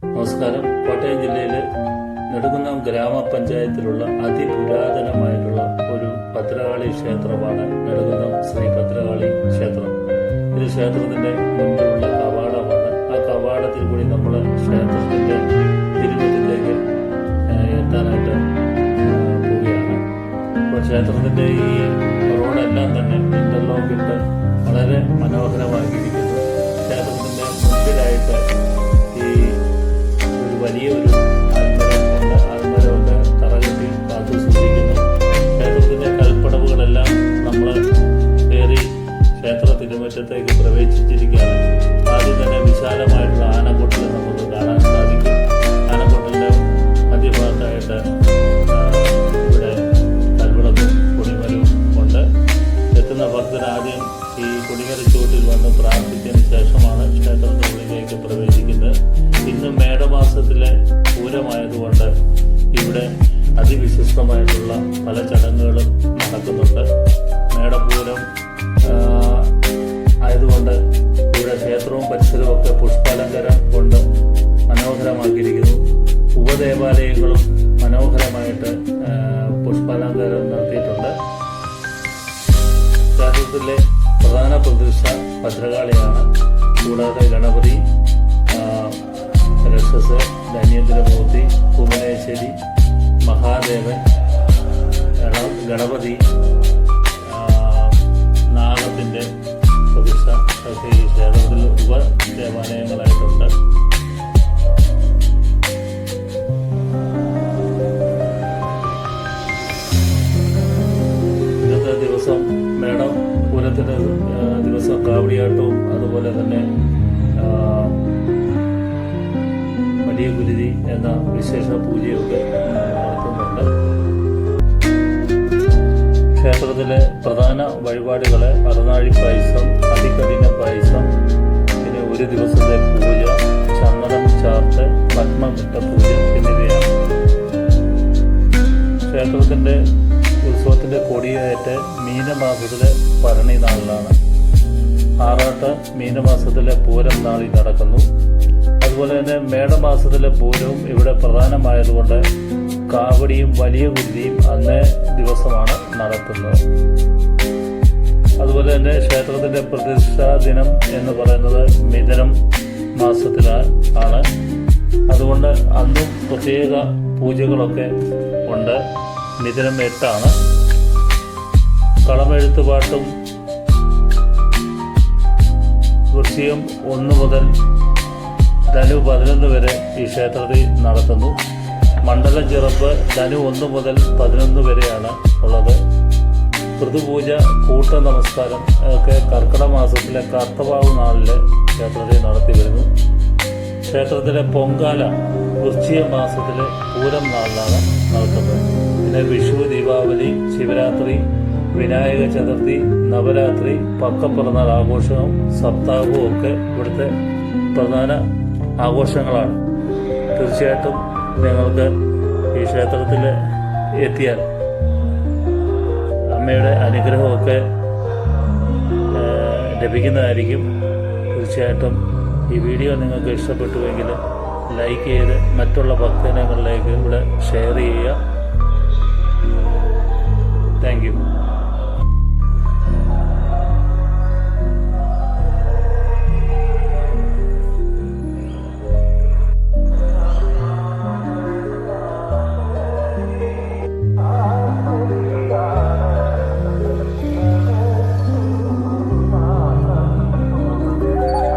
നമസ്കാരം. കോട്ടയം ജില്ലയിലെ നെടുകുന്നം ഗ്രാമപഞ്ചായത്തിലുള്ള അതിപുരാതനമായിട്ടുള്ള ഒരു ഭദ്രകാളി ക്ഷേത്രമാണ് നെടുകുന്നം ശ്രീ ഭദ്രകാളി ക്ഷേത്രം. ഇത് ക്ഷേത്രത്തിന്റെ മുൻപിലുള്ള കവാടമാണ്. ആ കവാടത്തിൽ കൂടി നമ്മൾ ക്ഷേത്രത്തിന്റെ തിരുമുറ്റത്തേക്ക് എത്താനായിട്ട് പോവുകയാണ്. അപ്പോൾ ക്ഷേത്രത്തിന്റെ ഈ റോഡെല്ലാം തന്നെ ഇന്റർലോക്ക് ഇട്ട് വളരെ മനോഹരമാക്കിയിരിക്കുന്നു. ക്ഷേത്രത്തിന്റെ മുൻപിലായിട്ട് വലിയൊരു ആൽമരമുണ്ട്. തറകെട്ടി കാത്തു സൂക്ഷിക്കുന്നു. ക്ഷേത്രത്തിന്റെ കൽപ്പടവുകളെല്ലാം നമ്മൾ കയറി ക്ഷേത്ര തിരുമുറ്റത്തേക്ക് പ്രവേശിച്ചിരിക്കുകയാണ്. ആദ്യം തന്നെ വിശാലമായിട്ടുള്ള ആനക്കൊട്ടിൽ നമുക്ക് കാണാൻ സാധിക്കും. ആനക്കൊട്ടിന്റെ മധ്യഭാഗത്തായിട്ട് ഇവിടെ കൽവിളക്കും കൊടിമരവും ഉണ്ട്. എത്തുന്ന ഭക്തർ ആദ്യം ഈ കൊടിമരച്ചുവട്ടിൽ വന്ന് പ്രാർത്ഥിച്ചതിന് ശേഷമാണ് ക്ഷേത്രത്തിനുള്ളിലേക്ക് പ്രവേശിക്കുന്നത്. ഇന്ന് മേടമാസത്തിലെ പൂരമായതുകൊണ്ട് ഇവിടെ അതിവിശിഷ്ടമായിട്ടുള്ള പല ചടങ്ങുകളും നടക്കുന്നുണ്ട്. മേടപൂരം ആയതുകൊണ്ട് ഇവിടെ ക്ഷേത്രവും പരിസരവും ഒക്കെ പുഷ്പാലങ്കാരം കൊണ്ട് മനോഹരമാക്കിയിരിക്കുന്നു. ഉപദേവാലയങ്ങളും മനോഹരമായിട്ട് പുഷ്പാലങ്കാരം നടത്തിയിട്ടുണ്ട്. ക്ഷേത്രത്തിലെ പ്രധാന പ്രതിഷ്ഠ ഭദ്രകാളിയാണ്. കൂടാതെ ഗണപതി, രക്ഷസ്, ധന്യേന്ദ്രമൂർത്തി, ഭുവനേശ്വരി, മഹാദേവൻ, ഗണപതി, നാഗത്തിന്റെ പ്രതിഷ്ഠ ഒക്കെ ഈ ക്ഷേത്രത്തിൽ ഉപദേവാലയങ്ങളായിട്ടുണ്ട്. ഇന്നത്തെ ദിവസം മേടം പൂരത്തിന്റെ ദിവസം കാവടിയാട്ടവും അതുപോലെ തന്നെ വലിയ ഗുരുതി എന്ന വിശേഷ പൂജയൊക്കെ നടത്തുന്നുണ്ട്. ക്ഷേത്രത്തിലെ പ്രധാന വഴിപാടുകളെ അറുനാഴി പായസം, അതികഠിന പായസം, പിന്നെ ഒരു ദിവസത്തെ പൂജ, ചന്ദനം ചാർത്ത്, പത്മഘട്ട പൂജ എന്നിവയാണ്. ക്ഷേത്രത്തിന്റെ ഉത്സവത്തിന്റെ കൊടിയേറ്റ് മീനമാസത്തിലെ ഭരണി നാളിലാണ്. ആറാട്ട് മീനമാസത്തിലെ പൂരം നാളിൽ നടക്കുന്നു. അതുപോലെ തന്നെ മേടമാസത്തിലെ പൂരവും ഇവിടെ പ്രധാനമായതുകൊണ്ട് കാവടിയും വലിയ ഗുരുതിയും അന്നേ ദിവസമാണ് നടത്തുന്നത്. അതുപോലെ തന്നെ ക്ഷേത്രത്തിന്റെ പ്രതിഷ്ഠാ ദിനം എന്ന് പറയുന്നത് മിഥുനം മാസത്തിലാണ്. അതുകൊണ്ട് അന്നും പ്രത്യേക പൂജകളൊക്കെ ഉണ്ട്. മിഥുനം 8 കളമെഴുത്തുപാട്ടും വൃശ്ചികം 1 മുതൽ ധനു 11 വരെ ഈ ക്ഷേത്രത്തിൽ നടത്തുന്നു. മണ്ഡലം ചിറപ്പ് ധനു 1 മുതൽ 11 വരെയാണ് ഉള്ളത്. ഋതുപൂജ, കൂട്ട നമസ്കാരം ഒക്കെ കർക്കിടക മാസത്തിലെ കർത്തവാവ് നാളില് ക്ഷേത്രത്തിൽ നടത്തി വരുന്നു. ക്ഷേത്രത്തിലെ പൊങ്കാല വൃശ്ചിക മാസത്തിലെ പൂരം നാളിലാണ് നടത്തുന്നത്. പിന്നെ വിഷു, ദീപാവലി, ശിവരാത്രി, വിനായക ചതുർത്ഥി, നവരാത്രി, പക്കപ്പിറന്നാൾ ആഘോഷവും സപ്താഹവും ഒക്കെ ഇവിടുത്തെ പ്രധാന ആഘോഷങ്ങളാണ്. തീർച്ചയായിട്ടും നിങ്ങൾക്ക് ഈ ക്ഷേത്രത്തിൽ എത്തിയാൽ അമ്മയുടെ അനുഗ്രഹമൊക്കെ ലഭിക്കുന്നതായിരിക്കും. തീർച്ചയായിട്ടും ഈ വീഡിയോ നിങ്ങൾക്ക് ഇഷ്ടപ്പെട്ടുവെങ്കിൽ ലൈക്ക് ചെയ്ത് മറ്റുള്ള ഭക്തജനങ്ങളിലേക്ക് ഇവിടെ ഷെയർ ചെയ്യുക. Thank you.